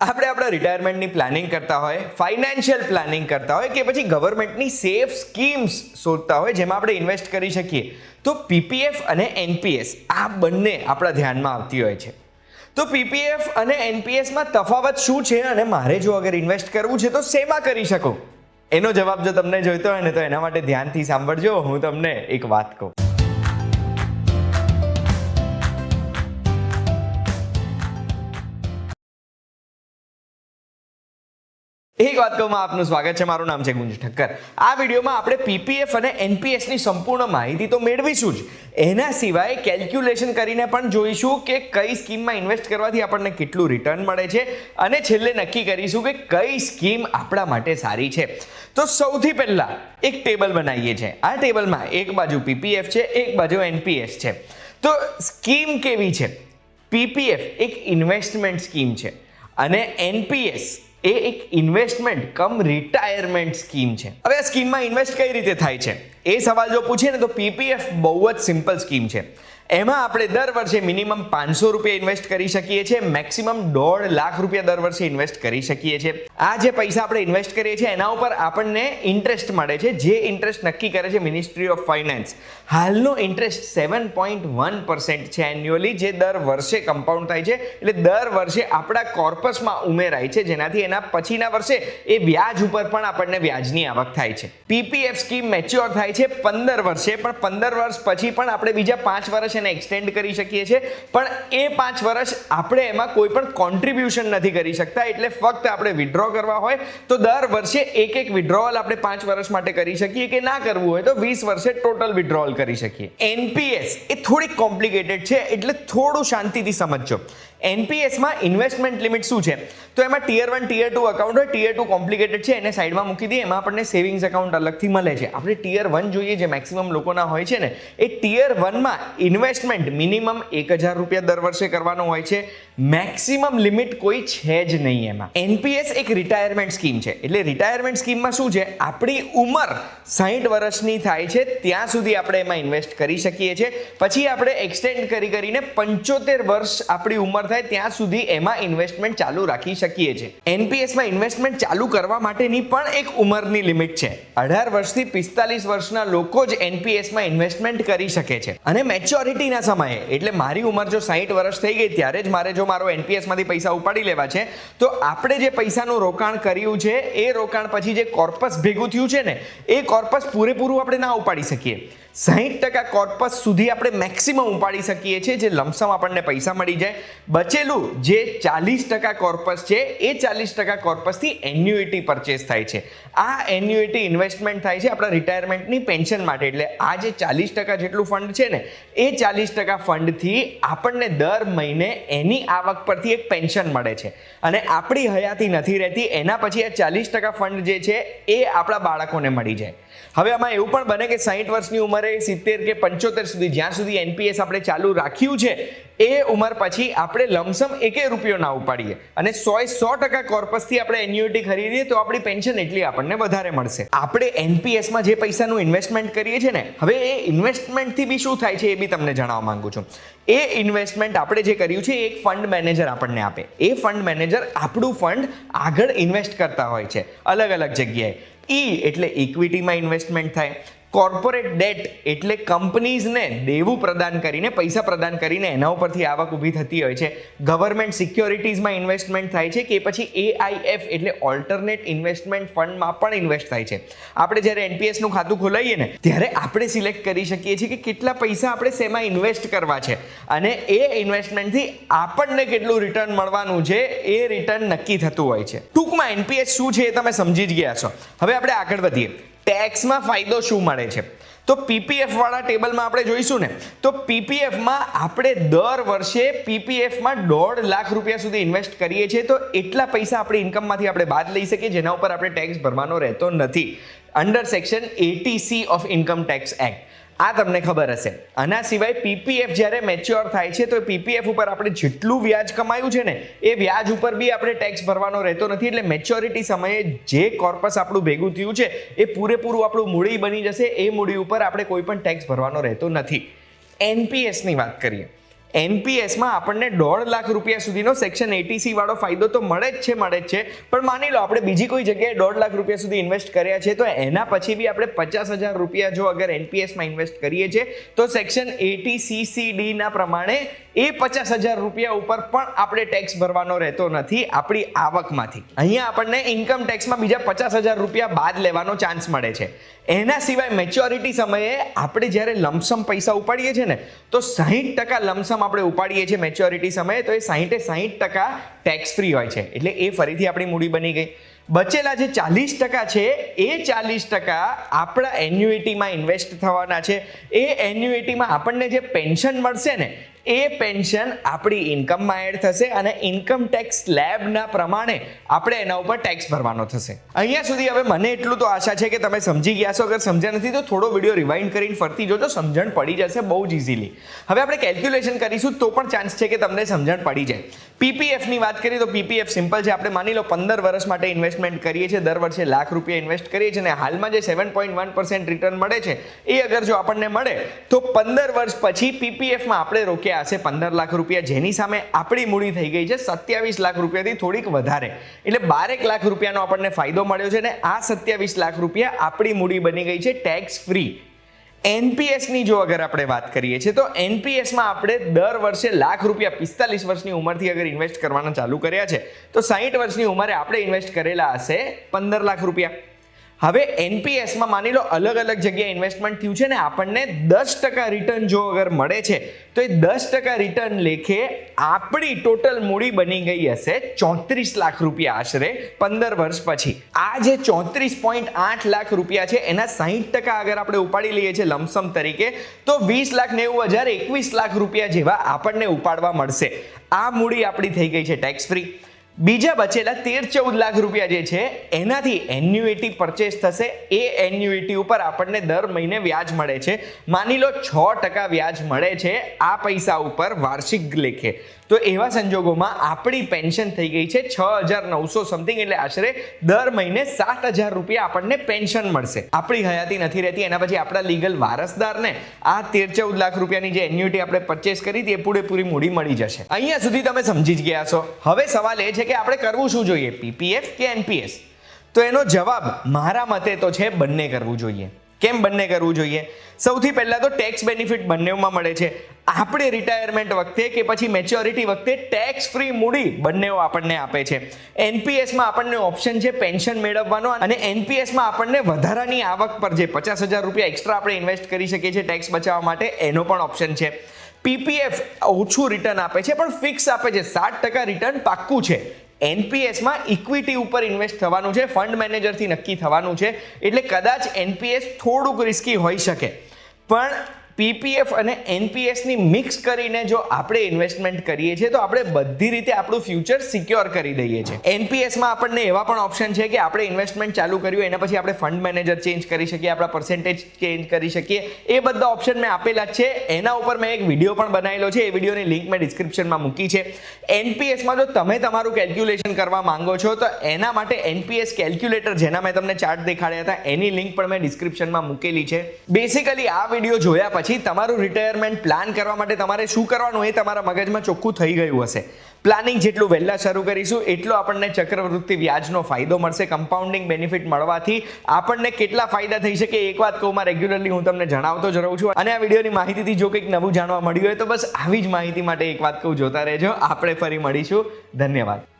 આપણે આપણા રિટાયરમેન્ટની પ્લાનિંગ કરતા હોય, ફાઇનાન્શિયલ પ્લાનિંગ કરતા હોય કે પછી ગવર્મેન્ટની સેફ સ્કીમ્સ શોધતા હોય જેમાં આપણે ઇન્વેસ્ટ કરી શકીએ, તો પીપીએફ અને એનપીએસ આ બંને આપણા ધ્યાનમાં આવતી હોય છે. તો પીપીએફ અને એનપીએસમાં તફાવત શું છે અને મારે જો અગર ઇન્વેસ્ટ કરવું છે તો શેમાં કરી શકું? એનો જવાબ જો તમને જોઈતો હોય ને તો એના માટે ધ્યાનથી સાંભળજો. હું તમને એક વાત કહું. એક વાત કહું, આપનું સ્વાગત છે. મારું નામ છે ગુંજ ઠક્કર. આ વિડીયોમાં આપણે પીપીએફ અને એનપીએસની સંપૂર્ણ માહિતી તો મેળવીશું જ, એના સિવાય કેલ્ક્યુલેશન કરીને પણ જોઈશું કે કઈ સ્કીમમાં ઇન્વેસ્ટ કરવાથી આપણને કેટલું રિટર્ન મળે છે અને છેલ્લે નક્કી કરીશું કે કઈ સ્કીમ આપણા માટે સારી છે. તો સૌથી પહેલા એક ટેબલ બનાવીએ છીએ. આ ટેબલમાં એક બાજુ પીપીએફ છે, એક બાજુ એનપીએસ છે. તો સ્કીમ કેવી છે? પીપીએફ એક ઇન્વેસ્ટમેન્ટ સ્કીમ છે અને એનપીએસ એ એક ઇન્વેસ્ટમેન્ટ કમ રિટાયરમેન્ટ સ્કીમ છે. હવે આ સ્કીમમાં ઇન્વેસ્ટ કઈ રીતે થાય છે એ સવાલ જો પૂછે ને તો પીપીએફ બહુ જ સિમ્પલ સ્કીમ છે. એમાં આપણે દર વર્ષે મિનિમમ 500 રૂપિયા ઇન્વેસ્ટ કરી શકીએ છીએ, મેક્સિમમ 1.5 લાખ રૂપિયા દર વર્ષે ઇન્વેસ્ટ કરી શકીએ છીએ. આ જે પૈસા આપણે ઇન્વેસ્ટ કરીએ છીએ એના ઉપર આપણને ઇન્ટરેસ્ટ મળે છે, જે ઇન્ટરેસ્ટ નક્કી કરે છે મિનિસ્ટ્રી ઓફ ફાઇનાન્સ. હાલનો ઇન્ટરેસ્ટ 7.1% છે એન્યુઅલી, જે દર વર્ષે કમ્પાઉન્ડ થાય છે. એટલે દર વર્ષે આપણા કોર્પસમાં ઉમેરાય છે, જેનાથી એના પછીના વર્ષે એ વ્યાજ ઉપર પણ આપણને વ્યાજની આવક થાય છે. પીપીએફ સ્કીમ મેચ્યોર થાય છે 15 વર્ષે, પણ 15 વર્ષ પછી પણ આપણે બીજા 5 વર્ષ એને એક્સટેન્ડ કરી શકીએ છીએ. પણ એ 5 વર્ષ આપણે એમાં કોઈ પણ કોન્ટ્રીબ્યુશન નથી કરી શકતા. એટલે ફક્ત આપણે વિડ્રો કરવા હોય તો દર વર્ષે એક વિડ્રોવલ આપણે 5 વર્ષ માટે કરી શકીએ, કે ના કરવું હોય તો 20 વર્ષે ટોટલ વિડ્રોવલ કરી શકીએ. એનપીએસ એ થોડીક કોમ્પ્લિકેટેડ છે, એટલે થોડું શાંતિથી સમજજો. એનપીએસમાં ઇન્વેસ્ટમેન્ટ લિમિટ શું છે? તો એમાં ટિયર 1 ટિયર 2 અકાઉન્ટ હોય. ટિયર 2 કોમ્પ્લિકેટેડ છે, એને સાઈડમાં મૂકી દઈએ. એમાં આપણને સેવિંગ્સ અકાઉન્ટ અલગથી મળે છે. આપણે ટિયર 1 જોઈએ, જે મેક્સિમમ લોકોના હોય છે ને, એ ટિયર 1માં ઇન્વેસ્ટમેન્ટ મિનિમમ 1000 રૂપિયા દર વર્ષે કરવાનો હોય છે. મેક્સિમમ લિમિટ કોઈ છે જ નહીં એમાં. એનપીએસ એક રિટાયરમેન્ટ સ્કીમ છે. એટલે રિટાયરમેન્ટ સ્કીમમાં શું છે? આપણી ઉંમર 60 વર્ષની થાય છે ત્યાં સુધી આપણે એમાં ઇન્વેસ્ટ કરી શકીએ છીએ. પછી આપણે એક્સટેન્ડ કરીને 75 વર્ષ આપણી ઉંમર થાય ત્યાં સુધી એમાં ઇન્વેસ્ટમેન્ટ ચાલુ રાખી શકીએ છીએ. એનપીએસમાં ઇન્વેસ્ટમેન્ટ ચાલુ કરવા માટેની પણ એક ઉંમરની લિમિટ છે. 18 વર્ષથી 45 વર્ષના લોકો જ એનપીએસમાં ઇન્વેસ્ટમેન્ટ કરી શકે છે. અને મેચ્યોરિટીના સમયે, એટલે મારી ઉંમર જો 60 વર્ષ થઈ ગઈ ત્યારે જ મારે જો મારો એનપીએસમાંથી પૈસા ઉપાડી લેવા છે, તો આપણે જે પૈસાનું રોકાણ કર્યું છે એ રોકાણ પછી જે કોર્પસ ભેગું થયું છે ને, એ કોર્પસ પૂરેપૂરું આપણે ના ઉપાડી શકીએ. 60% કોર્પસ સુધી આપણે મેક્સિમમ ઉપાડી શકીએ છીએ, જે લમસમ આપણને પૈસા મળી જાય. બચેલું જે 40% કોર્પસ છે, એ 40% કોર્પસથી એન્યુઇટી પરચેસ થાય છે. આ એન્યુઇટી ઇન્વેસ્ટમેન્ટ થાય છે આપણા રિટાયરમેન્ટની પેન્શન માટે. એટલે આ જે 40% જેટલું ફંડ છે ને, એ 40% ફંડથી આપણને દર મહિને એની આવક પરથી એક પેન્શન મળે છે. અને આપણી હયાતી નથી રહેતી, એના પછી આ 40% ફંડ જે છે એ આપણા બાળકોને મળી જાય. હવે આમાં એવું પણ બને કે 60 વર્ષની ઉંમરે 70 કે 75 સુધી, જ્યાં સુધી એનપીએસ આપણે ચાલુ રાખ્યું છે, એ ઉંમર પછી આપણે લમસમ 1 રૂપિયો ના ઉપાડીએ અને 100% કોર્પસથી આપણે એન્યુઇટી ખરીદીએ તો આપણી પેન્શન એટલી આપણને વધારે મળશે. આપણે એનપીએસમાં જે પૈસાનું ઇન્વેસ્ટમેન્ટ કરીએ છીએ ને, હવે એ ઇન્વેસ્ટમેન્ટથી બી શું થાય છે એ બી તમને જણાવવા માંગુ છું. એ ઇન્વેસ્ટમેન્ટ આપણે જે કર્યું છે એ એક ફંડ મેનેજર આપણને આપે. એ ફંડ મેનેજર આપણું ફંડ આગળ ઇન્વેસ્ટ કરતા હોય છે અલગ અલગ જગ્યાએ. એટલે ઇક્વિટીમાં ઇન્વેસ્ટમેન્ટ થાય. કોર્પોરેટ ડેટ એટલે કંપનીઝને દેવું પ્રદાન કરીને, પૈસા પ્રદાન કરીને એના ઉપરથી આવક ઊભી થતી હોય છે. ગવર્મેન્ટ સિક્યોરિટીઝમાં ઇન્વેસ્ટમેન્ટ થાય છે, કે પછી એઆઈએફ એટલે ઓલ્ટરનેટ ઇન્વેસ્ટમેન્ટ ફંડમાં પણ ઇન્વેસ્ટ થાય છે. આપણે જ્યારે એનપીએસનું ખાતું ખોલાવીએ ને, ત્યારે આપણે સિલેક્ટ કરી શકીએ છીએ કે કેટલા પૈસા આપણે શેમાં ઇન્વેસ્ટ કરવા છે, અને એ ઇન્વેસ્ટમેન્ટથી આપણને કેટલું રિટર્ન મળવાનું છે એ રિટર્ન નક્કી થતું હોય છે. ટૂંકમાં એનપીએસ શું છે એ તમે સમજી જ ગયા છો. હવે આપણે આગળ વધીએ. ટેક્સમાં ફાયદો શું મળે છે? તો પીપીએફ વાળા ટેબલમાં આપણે જોઈશું ને, તો પીપીએફમાં આપણે દર વર્ષે પીપીએફમાં 1.5 લાખ રૂપિયા સુધી ઇન્વેસ્ટ કરીએ છીએ, તો એટલા પૈસા આપણી ઇન્કમમાંથી આપણે બાદ લઈ શકીએ, જેના ઉપર આપણે ટેક્સ ભરવાનો રહેતો નથી, under section 80C of income tax act. આ તમને ખબર હશે. આના સિવાય પીપીએફ જ્યારે મેચ્યોર થાય છે, તો પીપીએફ ઉપર આપણે જેટલું વ્યાજ કમાયું છે ને, એ વ્યાજ ઉપર બી આપણે ટેક્સ ભરવાનો રહેતો નથી. એટલે મેચ્યોરિટી સમયે જે કોર્પસ આપણું ભેગું થયું છે એ પૂરેપૂરું આપણું મૂડી બની જશે. એ મૂડી ઉપર આપણે કોઈ પણ ટેક્સ ભરવાનો રહેતો નથી. એનપીએસની વાત કરીએ. એનપીએસમાં આપણને 1.5 લાખ રૂપિયા સુધીનો સેક્શન 80C વાળો ફાયદો તો મળે જ છે, પણ માની લો આપણે બીજી કોઈ જગ્યાએ 1.5 લાખ રૂપિયા સુધી ઇન્વેસ્ટ કર્યા છે, તો એના પછી બી આપણે 50,000 રૂપિયા જો અગર એનપીએસમાં ઇન્વેસ્ટ કરીએ છીએ તો સેક્શન 80CCD ના પ્રમાણે એ 50,000 રૂપિયા ઉપર પણ આપણે ટેક્સ ભરવાનો રહેતો નથી આપણી આવકમાંથી. અહીંયા આપણને ઇન્કમ ટેક્સમાં બીજા 50,000 રૂપિયા બાદ લેવાનો ચાન્સ મળે છે. એના સિવાય મેચ્યોરિટી સમયે આપણે જ્યારે લમસમ પૈસા ઉપાડીએ છીએ ને, તો 60% લમસમ આપણે ઉપાડીએ છીએ મેચ્યોરિટી સમયે, તો એ 60% ટેક્સ ફ્રી હોય છે. એટલે એ ફરીથી આપણી મૂડી બની ગઈ. બચેલા જે 40% છે એ 40% આપણા એન્યુઇટીમાં ઇન્વેસ્ટ થવાના છે. એ એન્યુઇટીમાં આપણને જે પેન્શન મળશે ને, એ પેન્શન આપણી ઇન્કમમાં એડ થશે અને ઇન્કમ ટેક્સ સ્લેબના પ્રમાણે આપણે એના ઉપર ટેક્સ ભરવાનો થશે. અહીંયા સુધી હવે મને એટલું તો આશા છે કે તમે સમજી ગયા છો. અગર સમજ્યા નથી તો થોડો વિડીયો રિવાઇન્ડ કરીને ફરતી જોજો, સમજણ પડી જશે બહુ જ ઇઝીલી. હવે આપણે કેલ્ક્યુલેશન કરીશું તો પણ ચાન્સ છે કે તમને સમજણ પડી જાય. પીપીએફની વાત કરીએ તો પીપીએફ સિમ્પલ છે. આપણે માની લો 15 વર્ષ માટે ઇન્વેસ્ટમેન્ટ કરીએ છીએ, દર વર્ષે લાખ રૂપિયા ઇન્વેસ્ટ કરીએ છીએ અને હાલમાં જે 7.1% રિટર્ન મળે છે એ અગર જો આપણને મળે તો 15 વર્ષ પછી પીપીએફમાં આપણે રોક્યા હશે 15 લાખ રૂપિયા, જેની સામે આપણી મૂડી થઈ ગઈ છે 27 લાખ રૂપિયાથી થોડીક વધારે, એટલે 12 લાખ રૂપિયાનો આપણને ફાયદો મળ્યો છે. અને આ 27 લાખ રૂપિયા આપણી મૂડી બની ગઈ છે ટેક્સ ફ્રી. એનપીએસની જો અગર આપણે વાત કરીએ છીએ તો એનપીએસમાં આપણે દર વર્ષે લાખ રૂપિયા 45 વર્ષની ઉંમરથી અગર ઇન્વેસ્ટ કરવાના ચાલુ કર્યા છે તો 60 વર્ષની ઉંમરે આપણે ઇન્વેસ્ટ કરેલા હશે 15 લાખ રૂપિયા. હવે એનપીએસમાં માની લો અલગ અલગ જગ્યાએ ઇન્વેસ્ટમેન્ટ થયું છે ને, આપણને 10% રિટર્ન જો અગર મળે છે તો એ 10% રિટર્ન લેખે આપણી ટોટલ મૂડી બની ગઈ હશે 34 લાખ રૂપિયા આશરે 15 વર્ષ પછી. આ જે 34.8 લાખ રૂપિયા છે એના 60% અગર આપણે ઉપાડી લઈએ છીએ લમસમ તરીકે તો 20,90,000 21 લાખ રૂપિયા જેવા આપણને ઉપાડવા મળશે. આ મૂડી આપણી થઈ ગઈ છે ટેક્સ ફ્રી. બીજા બચેલા 13-14 લાખ રૂપિયા જે છે એનાથી એન્યુઇટી પરચેસ થશે. એ એન્યુઇટી ઉપર આપણને દર મહિને વ્યાજ મળે છે. માની લો 6% વ્યાજ મળે છે આ પૈસા ઉપર વાર્ષિક લેખે. તો એવા સંજોગોમાં આપણી પેન્શન થઈ ગઈ છે 6,900 સમથિંગ, એટલે આશરે દર મહિને 7,000 રૂપિયા આપણને પેન્શન મળશે. આપણી હયાતી નથી રહેતી, એના પછી આપણા લીગલ વારસદારને આ 13-14 લાખ રૂપિયાની જે એન્યુઇટી આપણે પરચેસ કરી હતી એ પૂરેપૂરી મૂડી મળી જશે. અહીંયા સુધી તમે સમજી જ ગયા છો. હવે સવાલ એ છે કે આપણે કરવું શું જોઈએ, પીપીએફ કે એનપીએસ? તો એનો જવાબ મારા મતે તો છે બંને કરવું જોઈએ. કેમ બંને કરવું જોઈએ? સૌથી પહેલા તો ટેક્સ બેનિફિટ બંનેમાં મળે છે. આપણે રિટાયરમેન્ટ વખતે કે પછી મેચ્યોરિટી વખતે ટેક્સ ફ્રી મૂડી બંનેઓ આપણને આપે છે. એનપીએસમાં આપણને ઓપ્શન છે પેન્શન મેળવવાનો, અને એનપીએસમાં આપણને વધારાની આવક પર જે 50,000 રૂપિયા એક્સ્ટ્રા આપણે ઇન્વેસ્ટ કરી શકીએ છીએ ટેક્સ બચાવવા માટે, એનો પણ ઓપ્શન છે. પીપીએફ ઓછું રિટર્ન આપે છે પણ ફિક્સ આપે છે, 7% રિટર્ન પાક્કું છે. એનપીએસમાં ઇક્વિટી ઉપર ઇન્વેસ્ટ થવાનું છે, ફંડ મેનેજરથી નક્કી થવાનું છે, એટલે કદાચ એનપીએસ થોડુંક રિસ્કી હોઈ શકે. પણ પીપીએફ અને એનપીએસની મિક્સ કરીને જો આપણે ઇન્વેસ્ટમેન્ટ કરીએ છીએ તો આપણે બધી રીતે આપણું ફ્યુચર સિક્યોર કરી દઈએ છીએ. એનપીએસમાં આપણને એવા પણ ઓપ્શન છે કે આપણે ઇન્વેસ્ટમેન્ટ ચાલુ કર્યું એના પછી આપણે ફંડ મેનેજર ચેન્જ કરી શકીએ, આપણા પર્સન્ટેજ ચેન્જ કરી શકીએ. એ બધા ઓપ્શન મેં આપેલા છે. એના ઉપર મેં એક વિડીયો પણ બનાવેલો છે, એ વિડીયોની લિંક મેં ડિસ્ક્રિપ્શનમાં મૂકી છે. એનપીએસમાં જો તમે તમારું કેલ્ક્યુલેશન કરવા માંગો છો તો એના માટે એનપીએસ કેલ્ક્યુલેટર, જેના મેં તમને ચાર્ટ દેખાડ્યા હતા, એની લિંક પણ મેં ડિસ્ક્રિપ્શનમાં મૂકેલી છે. બેસિકલી આ વિડીયો જોયા પછી તમારું રિટાયરમેન્ટ પ્લાન કરવા માટે તમારે શું કરવાનું એ તમારા મગજમાં ચોખ્ખું થઈ ગયું હશે. પ્લાનિંગ જેટલું વહેલા શરૂ કરીશું એટલો આપણને ચક્રવૃત્તિ વ્યાજનો ફાયદો મળશે. કમ્પાઉન્ડિંગ બેનિફિટ મળવાથી આપણને કેટલા ફાયદા થઈ શકે એક વાત કહું, રેગ્યુલરલી હું તમને જણાવતો જ રહું છું. અને આ વિડીયોની માહિતીથી જો કંઈક નવું જાણવા મળ્યું હોય તો બસ આવી જ માહિતી માટે એક વાત કહું, જોતા રહેજો. આપણે ફરી મળીશું. ધન્યવાદ.